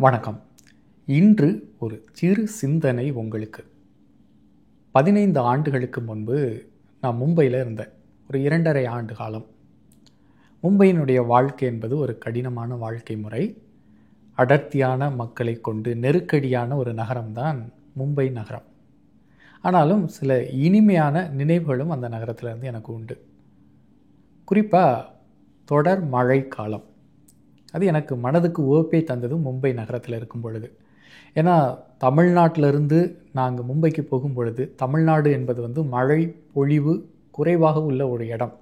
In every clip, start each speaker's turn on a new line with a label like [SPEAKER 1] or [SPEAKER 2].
[SPEAKER 1] வணக்கம். இன்று ஒரு சிறு சிந்தனை உங்களுக்கு. 15 ஆண்டுகளுக்கு முன்பு நான் மும்பையில் இருந்தேன். ஒரு 2½ ஆண்டு காலம். மும்பையினுடைய வாழ்க்கை என்பது ஒரு கடினமான வாழ்க்கை முறை. அடர்த்தியான மக்களை கொண்டு நெருக்கடியான ஒரு நகரம்தான் மும்பை நகரம். ஆனாலும் சில இனிமையான நினைவுகளும் அந்த நகரத்திலிருந்து எனக்கு உண்டு. குறிப்பாக தொடர் மழை காலம். அது எனக்கு மனதுக்கு உவப்பை தந்தது மும்பை நகரத்தில் இருக்கும் பொழுது. ஏன்னா தமிழ்நாட்டிலிருந்து நாங்கள் மும்பைக்கு போகும் பொழுது, தமிழ்நாடு என்பது மழை பொழிவு குறைவாக உள்ள ஒரு இடம்.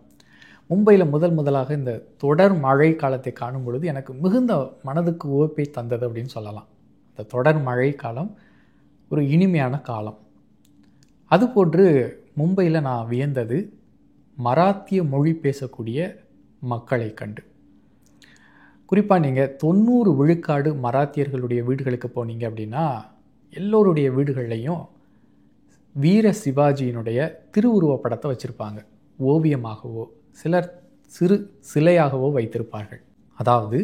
[SPEAKER 1] மும்பையில் முதலாக இந்த தொடர் மழை காலத்தை காணும் பொழுது எனக்கு மிகுந்த மனதுக்கு உவப்பை தந்தது அப்படின்னு சொல்லலாம். இந்த தொடர் மழை காலம் ஒரு இனிமையான காலம். அதுபோன்று மும்பையில் நான் வியந்தது மராத்திய மொழி பேசக்கூடிய மக்களை கண்டு. குறிப்பாக நீங்கள் 90 விழுக்காடு மராத்தியர்களுடைய வீடுகளுக்கு போனீங்க அப்படின்னா எல்லோருடைய வீடுகள்லையும் வீர சிவாஜியினுடைய திருவுருவப் படத்தை வச்சுருப்பாங்க. ஓவியமாகவோ சிலர் சிறு சிலையாகவோ வைத்திருப்பார்கள். அதாவது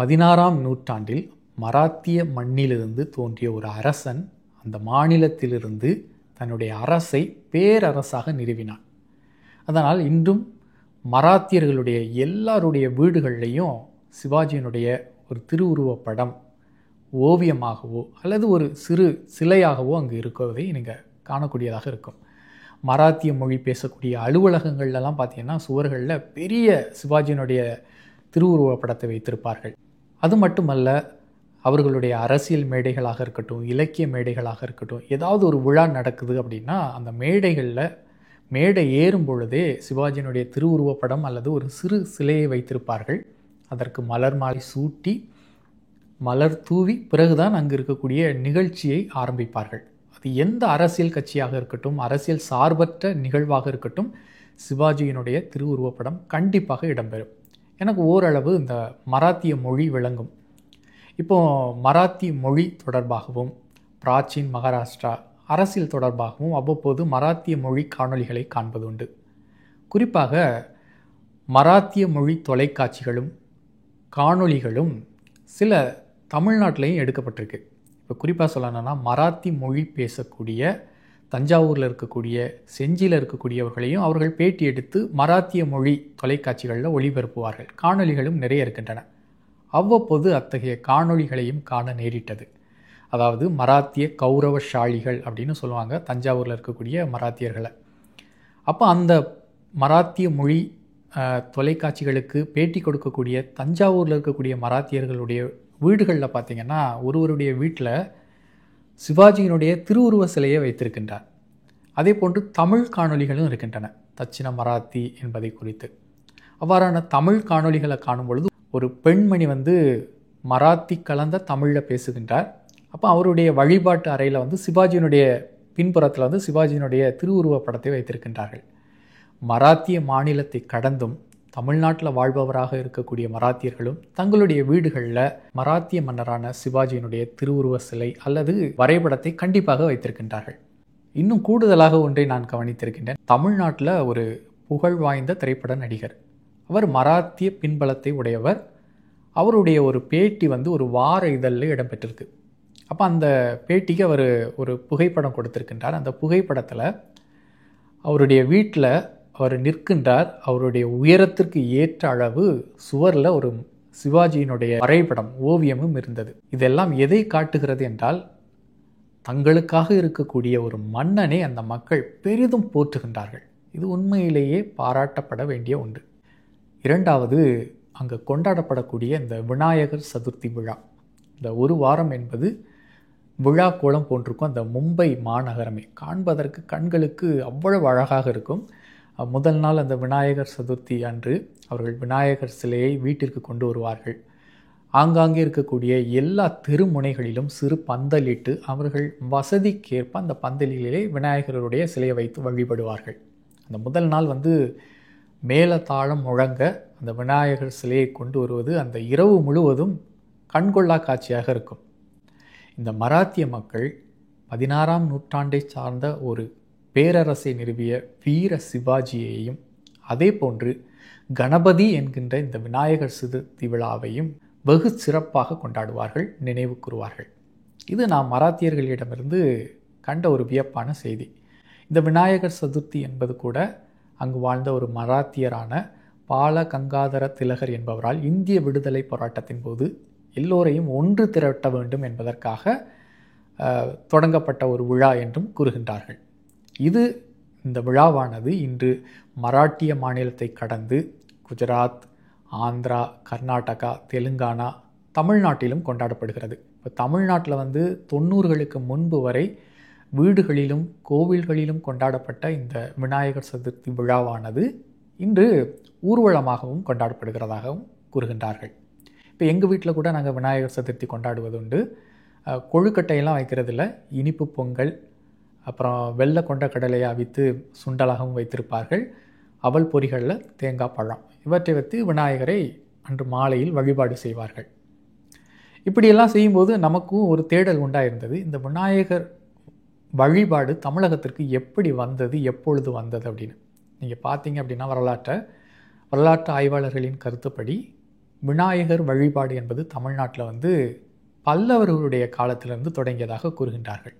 [SPEAKER 1] 16ஆம் நூற்றாண்டில் மராத்திய மண்ணிலிருந்து தோன்றிய ஒரு அரசன் அந்த மாநிலத்திலிருந்து தன்னுடைய அரசை பேரரசாக நிறுவினான். அதனால் இன்றும் மராத்தியர்களுடைய எல்லாருடைய வீடுகள்லையும் சிவாஜியினுடைய ஒரு திருவுருவப் படம் ஓவியமாகவோ அல்லது ஒரு சிறு சிலையாகவோ அங்கு இருக்குவதை நீங்கள் காணக்கூடியதாக இருக்கும். மராத்திய மொழி பேசக்கூடிய அலுவலகங்கள்லாம் பார்த்தீங்கன்னா சுவர்களில் பெரிய சிவாஜியினுடைய திருவுருவப் படத்தை வைத்திருப்பார்கள். அது மட்டுமல்ல, அவர்களுடைய அரசியல் மேடைகளாக இருக்கட்டும், இலக்கிய மேடைகளாக இருக்கட்டும், ஏதாவது ஒரு விழா நடக்குது அப்படின்னா அந்த மேடை ஏறும் பொழுதே சிவாஜியினுடைய திருவுருவப் படம் அல்லது ஒரு சிறு சிலையை வைத்திருப்பார்கள். அதற்கு மலர் மாலை சூட்டி மலர் தூவி பிறகுதான் அங்கு இருக்கக்கூடிய நிகழ்ச்சியை ஆரம்பிப்பார்கள். அது எந்த அரசியல் கட்சியாக இருக்கட்டும், அரசியல் சார்பற்ற நிகழ்வாக இருக்கட்டும், சிவாஜியினுடைய திருவுருவப்படம் கண்டிப்பாக இடம்பெறும். எனக்கு ஓரளவு இந்த மராத்திய மொழி விளங்கும். இப்போது மராத்தி மொழி தொடர்பாகவும் பிராச்சீன் மகாராஷ்டிரா அரசியல் தொடர்பாகவும் அவ்வப்போது மராத்திய மொழி காணொளிகளை காண்பது உண்டு. குறிப்பாக மராத்திய மொழி தொலைக்காட்சிகளும் காணொளிகளும் சில தமிழ்நாட்டிலையும் எடுக்கப்பட்டிருக்கு. இப்போ குறிப்பாக சொல்லணும்னா மராத்தி மொழி பேசக்கூடிய தஞ்சாவூரில் இருக்கக்கூடிய செஞ்சியில் இருக்கக்கூடியவர்களையும் அவர்கள் பேட்டி எடுத்து மராத்திய மொழி தொலைக்காட்சிகளில் ஒளிபரப்புவார்கள். காணொளிகளும் நிறைய இருக்கின்றன. அவ்வப்போது அத்தகைய காணொளிகளையும் காண நேரிட்டது. அதாவது மராத்திய கௌரவசாலிகள் அப்படின்னு சொல்லுவாங்க தஞ்சாவூரில் இருக்கக்கூடிய மராத்தியர்களை. அப்போ அந்த மராத்திய மொழி தொலைக்காட்சிகளுக்கு பேட்டி கொடுக்கக்கூடிய தஞ்சாவூரில் இருக்கக்கூடிய மராத்தியர்களுடைய வீடுகளில் பார்த்திங்கன்னா ஒருவருடைய வீட்டில் சிவாஜியினுடைய திருவுருவ சிலையை வைத்திருக்கின்றார். அதே போன்று தமிழ் காணொளிகளும் இருக்கின்றன தட்சிண மராத்தி என்பதை குறித்து. அவ்வாறான தமிழ் காணொளிகளை காணும் பொழுது ஒரு பெண்மணி மராத்தி கலந்த தமிழில் பேசுகின்றார். அப்போ அவருடைய வழிபாட்டு அறையில் சிவாஜியினுடைய பின்புறத்தில் சிவாஜியினுடைய திருவுருவ படத்தை வைத்திருக்கின்றார்கள். மராத்திய மாநிலத்தை கடந்தும் தமிழ்நாட்டில் வாழ்பவராக இருக்கக்கூடிய மராத்தியர்களும் தங்களுடைய வீடுகளில் மராத்திய மன்னரான சிவாஜியினுடைய திருவுருவ சிலை அல்லது வரைபடத்தை கண்டிப்பாக வைத்திருக்கின்றார்கள். இன்னும் கூடுதலாக ஒன்றை நான் கவனித்திருக்கின்றேன். தமிழ்நாட்டில் ஒரு புகழ் வாய்ந்த திரைப்பட நடிகர். அவர் மராத்திய பின்பலத்தை உடையவர். அவருடைய ஒரு பேட்டி ஒரு வார இதழில் இடம்பெற்றிருக்கு. அப்போ அந்த பேட்டிக்கு அவர் ஒரு புகைப்படம் கொடுத்திருக்கின்றார். அந்த புகைப்படத்தில் அவருடைய வீட்டில் அவர் நிற்கின்றார். அவருடைய உயரத்திற்கு ஏற்ற அளவு சுவரில் ஒரு சிவாஜியினுடைய வரைபடம் ஓவியமும் இருந்தது. இதெல்லாம் எதை காட்டுகிறது என்றால் தங்களுக்காக இருக்கக்கூடிய ஒரு மன்னனை அந்த மக்கள் பெரிதும் போற்றுகின்றார்கள். இது உண்மையிலேயே பாராட்டப்பட வேண்டிய ஒன்று. இரண்டாவது, அங்கு கொண்டாடப்படக்கூடிய இந்த விநாயகர் சதுர்த்தி விழா. இந்த ஒரு வாரம் என்பது விழா கோலம் போன்றிருக்கும். அந்த மும்பை மாநகரமே காண்பதற்கு கண்களுக்கு அவ்வளவு அழகாக இருக்கும். முதல் நாள் அந்த விநாயகர் சதுர்த்தி அன்று அவர்கள் விநாயகர் சிலையை வீட்டிற்கு கொண்டு வருவார்கள். ஆங்காங்கே இருக்கக்கூடிய எல்லா தெருமுனைகளிலும் சிறு பந்தலிட்டு அவர்கள் வசதிக்கேற்ப அந்த பந்தலிலே விநாயகருடைய சிலையை வைத்து வழிபடுவார்கள். அந்த முதல் நாள் மேளதாளம் முழங்க அந்த விநாயகர் சிலையை கொண்டு வருவது அந்த இரவு முழுவதும் கண்கொள்ளா காட்சியாக இருக்கும். இந்த மராத்திய மக்கள் 16ஆம் நூற்றாண்டை சார்ந்த ஒரு பேரரசை நிறுவிய வீர சிவாஜியையும் அதே போன்று கணபதி என்கின்ற இந்த விநாயகர் சதுர்த்தி விழாவையும் வெகு சிறப்பாக கொண்டாடுவார்கள், நினைவு கூறுவார்கள். இது நாம் மராத்தியர்களிடமிருந்து கண்ட ஒரு வியப்பான செய்தி. இந்த விநாயகர் சதுர்த்தி என்பது கூட அங்கு வாழ்ந்த ஒரு மராத்தியரான பால கங்காதர திலகர் என்பவரால் இந்திய விடுதலை போராட்டத்தின் போது எல்லோரையும் ஒன்று திரட்ட வேண்டும் என்பதற்காக தொடங்கப்பட்ட ஒரு விழா என்றும் கூறுகின்றார்கள். இந்த விழாவானது இன்று மராட்டிய மாநிலத்தை கடந்து குஜராத், ஆந்திரா, கர்நாடகா, தெலுங்கானா, தமிழ்நாட்டிலும் கொண்டாடப்படுகிறது. இப்போ தமிழ்நாட்டில் 90களுக்கு முன்பு வரை வீடுகளிலும் கோவில்களிலும் கொண்டாடப்பட்ட இந்த விநாயகர் சதுர்த்தி விழாவானது இன்று ஊர்வலமாகவும் கொண்டாடப்படுகிறதாகவும் கூறுகின்றார்கள். இப்போ எங்கள் வீட்டில் கூட நாங்கள் விநாயகர் சதுர்த்தி கொண்டாடுவது உண்டு. கொழுக்கட்டையெல்லாம் வைக்கிறதில்ல, இனிப்பு பொங்கல், அப்புறம் வெள்ளை கொண்ட கடலையை அவித்து சுண்டலாகவும் வைத்திருப்பார்கள். அவல் பொரிகளில் தேங்காய் பழம் இவற்றை வைத்து விநாயகரை அன்று மாலையில் வழிபாடு செய்வார்கள். இப்படியெல்லாம் செய்யும்போது நமக்கும் ஒரு தேடல் உண்டாயிருந்தது. இந்த விநாயகர் வழிபாடு தமிழகத்திற்கு எப்படி வந்தது, எப்பொழுது வந்தது அப்படின்னு. நீங்கள் பார்த்தீங்க அப்படின்னா வரலாற்று ஆய்வாளர்களின் கருத்துப்படி விநாயகர் வழிபாடு என்பது தமிழ்நாட்டில் பல்லவர்களுடைய காலத்திலிருந்து தொடங்கியதாக கூறுகின்றார்கள்.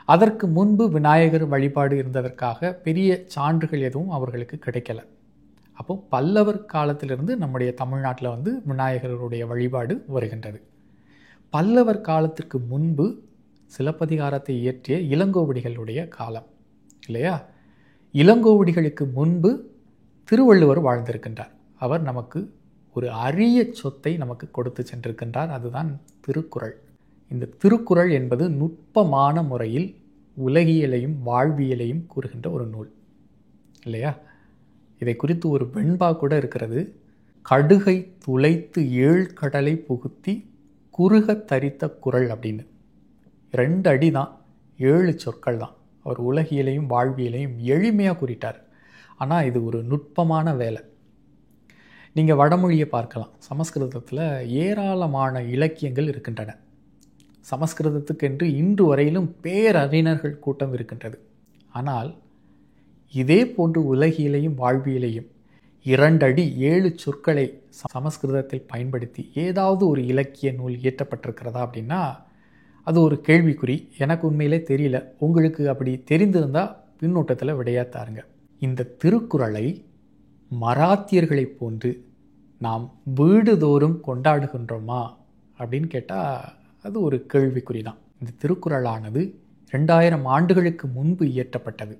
[SPEAKER 1] அதற்கு முன்பு விநாயகர் வழிபாடு இருந்ததற்காக பெரிய சான்றுகள் எதுவும் அவர்களுக்கு கிடைக்கல. அப்போ பல்லவர் காலத்திலிருந்து நம்முடைய தமிழ்நாட்டில் விநாயகருடைய வழிபாடு வருகின்றது. பல்லவர் காலத்திற்கு முன்பு சிலப்பதிகாரத்தை இயற்றிய இளங்கோவடிகளுடைய காலம் இல்லையா? இளங்கோவடிகளுக்கு முன்பு திருவள்ளுவர் வாழ்ந்திருக்கின்றார். அவர் நமக்கு ஒரு அரிய சொத்தை நமக்கு கொடுத்து சென்றிருக்கின்றார். அதுதான் திருக்குறள். இந்த திருக்குறள் என்பது நுட்பமான முறையில் உலகியலையும் வாழ்வியலையும் கூறுகின்ற ஒரு நூல் இல்லையா? இதை குறித்து ஒரு வெண்பா கூட இருக்கிறது. கடுகை துளைத்து 7 கடலை புகுத்தி குறுக தரித்த குறள் அப்படின்னு. 2 அடி தான், 7 சொற்கள் தான். அவர் உலகியலையும் வாழ்வியலையும் எளிமையாக கூறிட்டார். ஆனால் இது ஒரு நுட்பமான வேலை. நீங்கள் வடமொழியை பார்க்கலாம். சமஸ்கிருதத்தில் ஏராளமான இலக்கியங்கள் இருக்கின்றன. சமஸ்கிருதத்துக்கென்று இன்று வரையிலும் பேரறிஞர்கள் கூட்டம் இருக்கின்றது. ஆனால் இதே போன்று உலகியலையும் வாழ்வியலையும் 2 அடி 7 சொற்களை சமஸ்கிருதத்தில் பயன்படுத்தி ஏதாவது ஒரு இலக்கிய நூல் இயற்றப்பட்டிருக்கிறதா அப்படின்னா அது ஒரு கேள்விக்குறி. எனக்கு உண்மையிலே தெரியல. உங்களுக்கு அப்படி தெரிந்திருந்தால் பின்னூட்டத்தில் விடையாத்தாருங்க. இந்த திருக்குறளை மராத்தியர்களைப் போன்று நாம் வீடுதோறும் கொண்டாடுகின்றோமா அப்படின்னு கேட்டால் அது ஒரு கேள்விக்குறி தான். இந்த திருக்குறளானது 2000 ஆண்டுகளுக்கு முன்பு இயற்றப்பட்டது.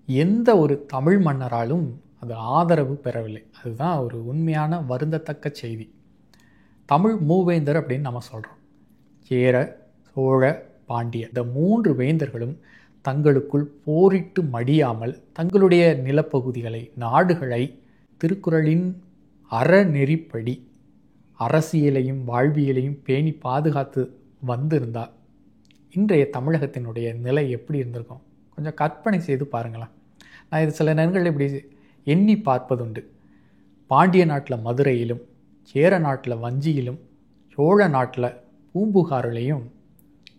[SPEAKER 1] எந்த ஒரு தமிழ் மன்னராலும் அது ஆதரவு பெறவில்லை. அதுதான் ஒரு உண்மையான வருந்தத்தக்க செய்தி. தமிழ் மூவேந்தர் அப்படின்னு நம்ம சொல்கிறோம். சேர, சோழ, பாண்டிய இந்த 3 வேந்தர்களும் தங்களுக்குள் போரிட்டு மடியாமல் தங்களுடைய நிலப்பகுதிகளை, நாடுகளை திருக்குறளின் அறநெறிப்படி அரசியலையும் வாழ்வியலையும் பேணி பாதுகாத்து வந்திருந்தால் இன்றைய தமிழகத்தினுடைய நிலை எப்படி இருந்திருக்கும்? கொஞ்சம் கற்பனை செய்து பாருங்களேன். நான் இது சில நேரங்களில் இப்படி எண்ணி பார்ப்பதுண்டு. பாண்டிய நாட்டில் மதுரையிலும், சேர நாட்டில் வஞ்சியிலும், சோழ நாட்டில் பூம்புகாரிலையும்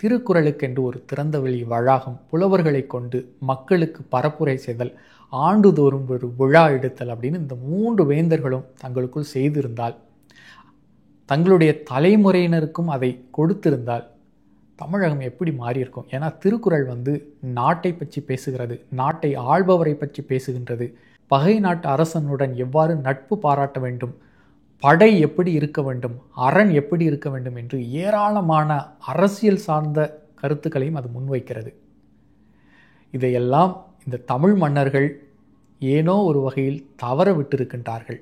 [SPEAKER 1] திருக்குறளுக்கென்று ஒரு திறந்தவெளி வளாகம், புலவர்களை கொண்டு மக்களுக்கு பரப்புரை செய்தல், ஆண்டுதோறும் ஒரு விழா எடுத்தல் அப்படின்னு இந்த 3 வேந்தர்களும் தங்களுக்குள் செய்திருந்தால், தங்களுடைய தலைமுறையினருக்கும் அதை கொடுத்திருந்தால் தமிழகம் எப்படி மாறியிருக்கும்? ஏன்னா திருக்குறள் நாட்டை பற்றி பேசுகிறது, நாட்டை ஆள்பவரை பற்றி பேசுகின்றது, பகை நாட்டு அரசனுடன் எவ்வாறு நட்பு பாராட்ட வேண்டும், படை எப்படி இருக்க வேண்டும், அரண் எப்படி இருக்க வேண்டும் என்று ஏராளமான அரசியல் சார்ந்த கருத்துக்களையும் அது முன்வைக்கிறது. இதையெல்லாம் இந்த தமிழ் மன்னர்கள் ஏனோ ஒரு வகையில் தவற விட்டிருக்கின்றார்கள்.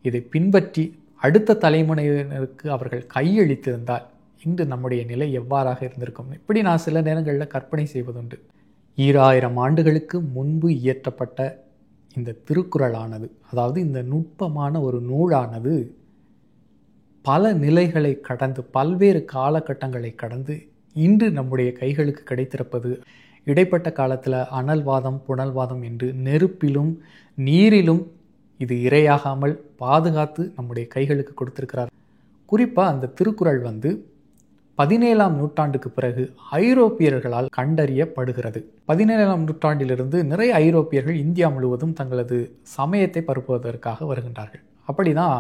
[SPEAKER 1] இதை பின்பற்றி அடுத்த தலைமுறையினருக்கு அவர்கள் கையளித்திருந்தால் இன்று நம்முடைய நிலை எவ்வாறாக இருந்திருக்கும்? இப்படி நான் சில நேரங்களில் கற்பனை செய்வதுண்டு. 2000 ஆண்டுகளுக்கு முன்பு இயற்றப்பட்ட இந்த திருக்குறளானது, அதாவது இந்த நுட்பமான ஒரு நூலானது பல நிலைகளை கடந்து, பல்வேறு காலகட்டங்களை கடந்து இன்று நம்முடைய கைகளுக்கு கிடைத்திருப்பது, இடைப்பட்ட காலத்தில் அனல்வாதம், புனல்வாதம் என்று நெருப்பிலும் நீரிலும் இது இரையாகாமல் பாதுகாத்து நம்முடைய கைகளுக்கு கொடுத்திருக்கிறார். குறிப்பாக அந்த திருக்குறள் 17ஆம் நூற்றாண்டுக்கு பிறகு ஐரோப்பியர்களால் கண்டறியப்படுகிறது. 17ஆம் நூற்றாண்டிலிருந்து நிறைய ஐரோப்பியர்கள் இந்தியா முழுவதும் தங்களது சமயத்தை பரப்புவதற்காக வருகின்றார்கள். அப்படிதான்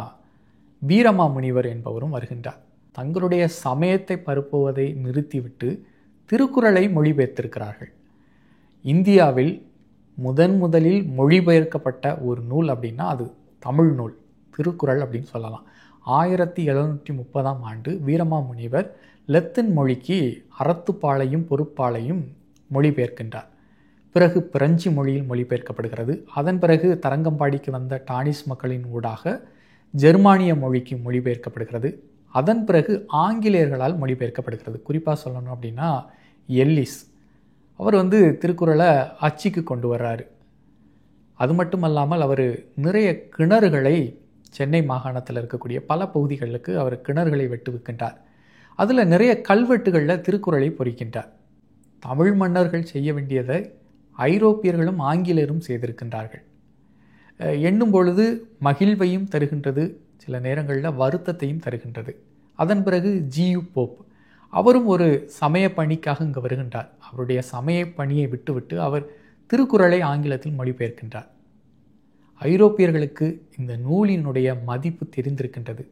[SPEAKER 1] வீரமாமுனிவர் என்பவரும் வருகின்றார். தங்களுடைய சமயத்தை பரப்புவதை நிறுத்திவிட்டு திருக்குறளை மொழிபெயர்த்திருக்கிறார்கள். இந்தியாவில் முதலில் மொழிபெயர்க்கப்பட்ட ஒரு நூல் அப்படின்னா அது தமிழ் நூல், திருக்குறள் அப்படின்னு சொல்லலாம். 1730 வீரமாமுனிவர் லத்தீன் மொழிக்கு அறத்துப்பாலையும் பொருட்பாலையும் மொழிபெயர்க்கின்றார். பிறகு பிரெஞ்சு மொழியில் மொழிபெயர்க்கப்படுகிறது. அதன் பிறகு தரங்கம்பாடிக்கு வந்த டானிஸ் மக்களின் ஊடாக ஜெர்மானிய மொழிக்கு மொழிபெயர்க்கப்படுகிறது. அதன் பிறகு ஆங்கிலேயர்களால் மொழிபெயர்க்கப்படுகிறது. குறிப்பாக சொல்லணும் அப்படின்னா எல்லிஸ் அவர் திருக்குறளை அச்சுக்கு கொண்டு வர்றாரு. அது மட்டுமல்லாமல் அவர் நிறைய கிணறுகளை சென்னை மாகாணத்தில் இருக்கக்கூடிய பல பகுதிகளுக்கு அவர் கிணறுகளை வெட்டுவிக்கின்றார். அதில் நிறைய கல்வெட்டுகளில் திருக்குறளை பொறிக்கின்றார். தமிழ் மன்னர்கள் செய்ய வேண்டியதை ஐரோப்பியர்களும் ஆங்கிலேயரும் செய்திருக்கின்றார்கள். எண்ணும் பொழுது மகிழ்வையும் தருகின்றது, சில நேரங்களில் வருத்தத்தையும் தருகின்றது. அதன் பிறகு ஜியு போப் அவரும் ஒரு சமய பணிக்காக இங்கே வருகின்றார். அவருடைய சமய பணியை விட்டுவிட்டு அவர் திருக்குறளை ஆங்கிலத்தில் மொழிபெயர்க்கின்றார். ஐரோப்பியர்களுக்கு இந்த நூலினுடைய மதிப்பு தெரிந்திருக்கின்றது.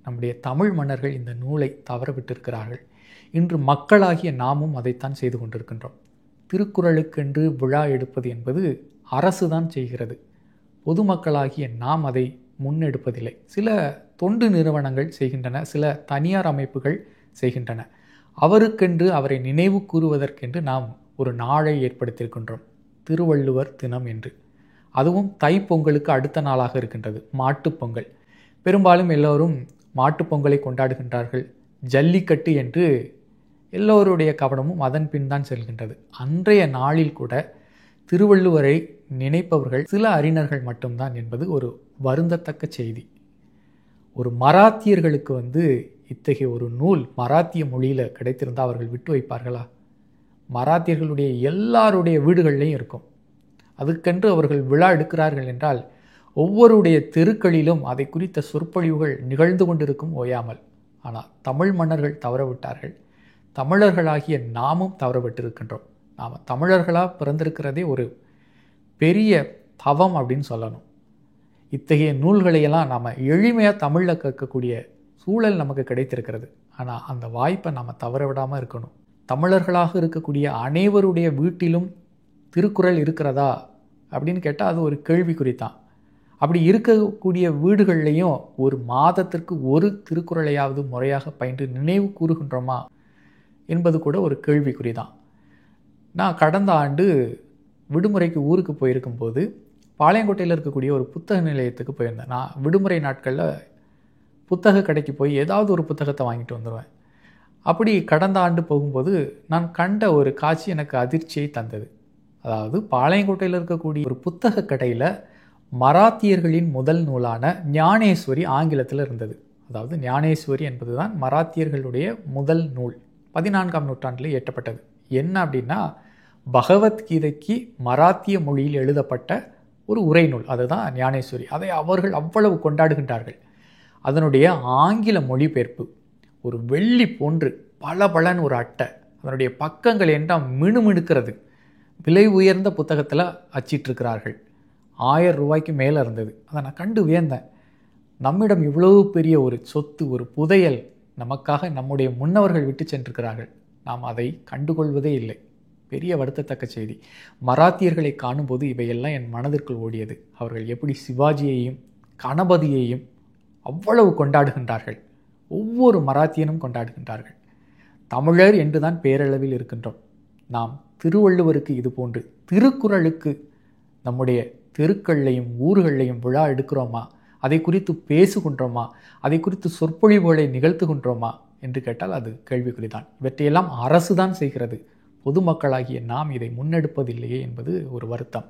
[SPEAKER 1] நம்முடைய தமிழ் மன்னர்கள் இந்த நூலை தவறவிட்டிருக்கிறார்கள். இன்று மக்களாகிய நாமும் அதைத்தான் செய்து கொண்டிருக்கின்றோம். திருக்குறளுக்கென்று விழா எடுப்பது என்பது அரசு தான் செய்கிறது. பொதுமக்களாகிய நாம் அதை முன்னெடுப்பதில்லை. சில தொண்டு நிறுவனங்கள் செய்கின்றன, சில தனியார் அமைப்புகள் செய்கின்றன. அவருக்கென்று அவரை நினைவு கூறுவதற்கென்று நாம் ஒரு நாளை ஏற்படுத்தியிருக்கின்றோம், திருவள்ளுவர் தினம் என்று. அதுவும் தைப்பொங்கலுக்கு அடுத்த நாளாக இருக்கின்றது, மாட்டுப்பொங்கல். பெரும்பாலும் எல்லோரும் மாட்டுப்பொங்கலை கொண்டாடுகின்றார்கள். ஜல்லிக்கட்டு என்று எல்லோருடைய கவனமும் அதன் பின் தான் செல்கின்றது. அன்றைய நாளில் கூட திருவள்ளுவரை நினைப்பவர்கள் சில அறிஞர்கள் மட்டும்தான் என்பது ஒரு வருந்தத்தக்க செய்தி. ஒரு மராத்தியர்களுக்கு இத்தகைய ஒரு நூல் மராத்திய மொழியில் கிடைத்திருந்தால் அவர்கள் விட்டு வைப்பார்களா? மராத்தியர்களுடைய எல்லாருடைய வீடுகள்லையும் இருக்கும். அதுக்கென்று அவர்கள் விழா எடுக்கிறார்கள் என்றால் ஒவ்வொருடைய தெருக்களிலும் அதை குறித்த சொற்பொழிவுகள் நிகழ்ந்து கொண்டிருக்கும் ஓயாமல். ஆனால் தமிழ் மன்னர்கள் தவறவிட்டார்கள். தமிழர்களாகிய நாமும் தவறவிட்டிருக்கின்றோம். நாம் தமிழர்களாக பிறந்திருக்கிறதே ஒரு பெரிய தவம் அப்படின்னு சொல்லணும். இத்தகைய நூல்களையெல்லாம் நாம் எளிமையாக தமிழில் கேட்கக்கூடிய சூழல் நமக்கு கிடைத்திருக்கிறது. ஆனால் அந்த வாய்ப்பை நாம் தவற விடாமல் இருக்கணும். தமிழர்களாக இருக்கக்கூடிய அனைவருடைய வீட்டிலும் திருக்குறள் இருக்கிறதா அப்படின்னு கேட்டால் அது ஒரு கேள்விக்குறித்தான். அப்படி இருக்கக்கூடிய வீடுகள்லையும் ஒரு மாதத்திற்கு ஒரு திருக்குறளையாவது முறையாக பயின்று நினைவு கூறுகின்றோமா என்பது கூட ஒரு கேள்விக்குறி தான். நான் கடந்த ஆண்டு விடுமுறைக்கு ஊருக்கு போயிருக்கும்போது பாளையங்கோட்டையில் இருக்கக்கூடிய ஒரு புத்தக நிலையத்துக்கு போயிருந்தேன். நான் விடுமுறை நாட்களில் புத்தக கடைக்கு போய் ஏதாவது ஒரு புத்தகத்தை வாங்கிட்டு வந்துடுவேன். அப்படி கடந்த ஆண்டு போகும்போது நான் கண்ட ஒரு காட்சி எனக்கு அதிர்ச்சியை தந்தது. அதாவது பாளையங்கோட்டையில் இருக்கக்கூடிய ஒரு புத்தக கடையில் மராத்தியர்களின் முதல் நூலான ஞானேஸ்வரி ஆங்கிலத்தில் இருந்தது. அதாவது ஞானேஸ்வரி என்பது தான் மராத்தியர்களுடைய முதல் நூல், 14ஆம் நூற்றாண்டில் இயற்றப்பட்டது. என்ன அப்படின்னா பகவத்கீதைக்கு மராத்திய மொழியில் எழுதப்பட்ட ஒரு உரை நூல், அதுதான் ஞானேஸ்வரி. அதை அவர்கள் அவ்வளவு கொண்டாடுகின்றார்கள். அதனுடைய ஆங்கில மொழிபெயர்ப்பு ஒரு வெள்ளி போன்று பளபளன்னு ஒரு அட்டை, அதனுடைய பக்கங்கள் என்றால் மினுமினுக்கிறது. விலை உயர்ந்த புத்தகத்தில் அச்சிட்டிருக்கிறார்கள். 1000 ரூபாய்க்கு மேலே இருந்தது. அதை நான் கண்டு வியந்தேன். நம்மிடம் இவ்வளவு பெரிய ஒரு சொத்து, ஒரு புதையல் நமக்காக நம்முடைய முன்னவர்கள் விட்டு சென்றிருக்கிறார்கள். நாம் அதை கண்டுகொள்வதே இல்லை. பெரிய வருத்தத்தக்க செய்தி. மராத்தியர்களை காணும்போது இவையெல்லாம் என் மனதிற்குள் ஓடியது. அவர்கள் எப்படி சிவாஜியையும் கணபதியையும் அவ்வளவு கொண்டாடுகின்றார்கள். ஒவ்வொரு மராத்தியனும் கொண்டாடுகின்றார்கள். தமிழர் என்றுதான் பேரளவில் இருக்கின்றோம். நாம் திருவள்ளுவருக்கு இது போன்று திருக்குறளுக்கு நம்முடைய தெருக்கள்லையும் ஊர்களையும் விழா எடுக்கிறோமா? அதை குறித்து பேசுகின்றோமா? அதை குறித்து சொற்பொழிவுகளை நிகழ்த்துகின்றோமா என்று கேட்டால் அது கேள்விக்குறிதான். இவற்றையெல்லாம் அரசு தான் செய்கிறது. பொதுமக்களாகிய நாம் இதை முன்னெடுப்பதில்லையே என்பது ஒரு வருத்தம்.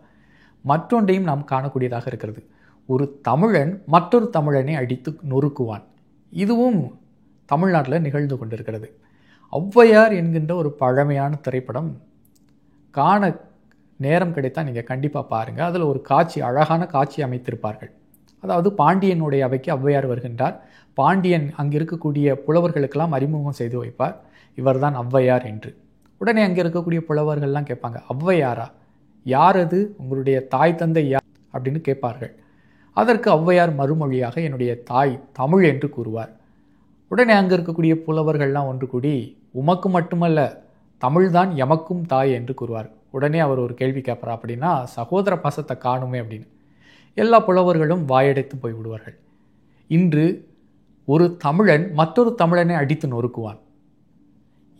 [SPEAKER 1] மற்றொன்றையும் நாம் காணக்கூடியதாக இருக்கிறது. ஒரு தமிழன் மற்றொரு தமிழனை அடித்து நொறுக்குவான். இதுவும் தமிழ்நாட்டில் நிகழ்ந்து கொண்டிருக்கிறது. ஔவையார் என்கின்ற ஒரு பழமையான திரைப்படம் காண நேரம் கிடைத்தால் நீங்கள் கண்டிப்பாக பாருங்கள். அதில் ஒரு காட்சி, அழகான காட்சி அமைத்திருப்பார்கள். அதாவது பாண்டியனுடைய அவைக்கு ஔவையார் வருகின்றார். பாண்டியன் அங்கே இருக்கக்கூடிய புலவர்களுக்கெல்லாம் அறிமுகம் செய்து வைப்பார், இவர்தான் ஔவையார் என்று. உடனே அங்கே இருக்கக்கூடிய புலவர்கள்லாம் கேட்பாங்க, ஔவையாரா? யார் அது? உங்களுடைய தாய் தந்தை யார் அப்படின்னு கேட்பார்கள். அதற்கு ஔவையார் மறுமொழியாக என்னுடைய தாய் தமிழ் என்று கூறுவார். உடனே அங்கே இருக்கக்கூடிய புலவர்கள்லாம் ஒன்று கூடி உமக்கு மட்டுமல்ல தமிழ்தான் எமக்கும் தாய் என்று கூறுவார். உடனே அவர் ஒரு கேள்வி கேட்பார், அப்படின்னா சகோதர பாசத்தை காணுமே அப்படின்னு. எல்லா புலவர்களும் வாயடைத்து போய்விடுவார்கள். இன்று ஒரு தமிழன் மற்றொரு தமிழனை அடித்து நொறுக்குவான்.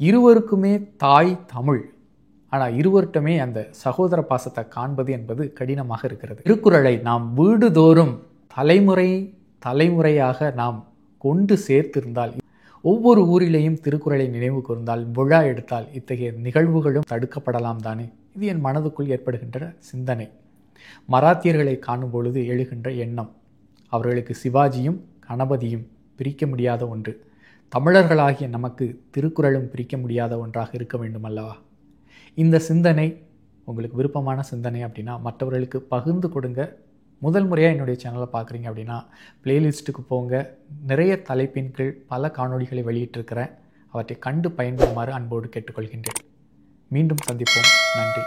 [SPEAKER 1] இருவருக்குமே தாய் தமிழ், ஆனால் இருவர்கிட்டமே அந்த சகோதர பாசத்தை காண்பது என்பது கடினமாக இருக்கிறது. திருக்குறளை நாம் வீடுதோறும் தலைமுறையாக நாம் கொண்டு சேர்த்திருந்தால், ஒவ்வொரு ஊரிலேயும் திருக்குறளை நினைவு கூர்ந்தால், விழா எடுத்தால் இத்தகைய நிகழ்வுகளும் தடுக்கப்படலாம் தானே. இது என் மனதுக்குள் ஏற்படுகின்ற சிந்தனை. மராத்தியர்களை காணும் பொழுது எழுகின்ற எண்ணம், அவர்களுக்கு சிவாஜியும் கணபதியும் பிரிக்க முடியாத ஒன்று, தமிழர்களாகிய நமக்கு திருக்குறளும் பிரிக்க முடியாத ஒன்றாக இருக்க வேண்டும் அல்லவா? இந்த சிந்தனை உங்களுக்கு விருப்பமான சிந்தனை அப்படின்னா மற்றவர்களுக்கு பகிர்ந்து கொடுங்க. முதல் முறையாக என்னுடைய சேனலை பார்க்குறீங்க அப்படின்னா பிளேலிஸ்ட்டுக்கு போங்க. நிறைய தலைப்பின் கீழ் பல காணொளிகளை வெளியிட்டிருக்கிறேன். அவற்றை கண்டு பயன்பெறுமாறு அன்போடு கேட்டுக்கொள்கின்றேன். மீண்டும் சந்திப்போம். நன்றி.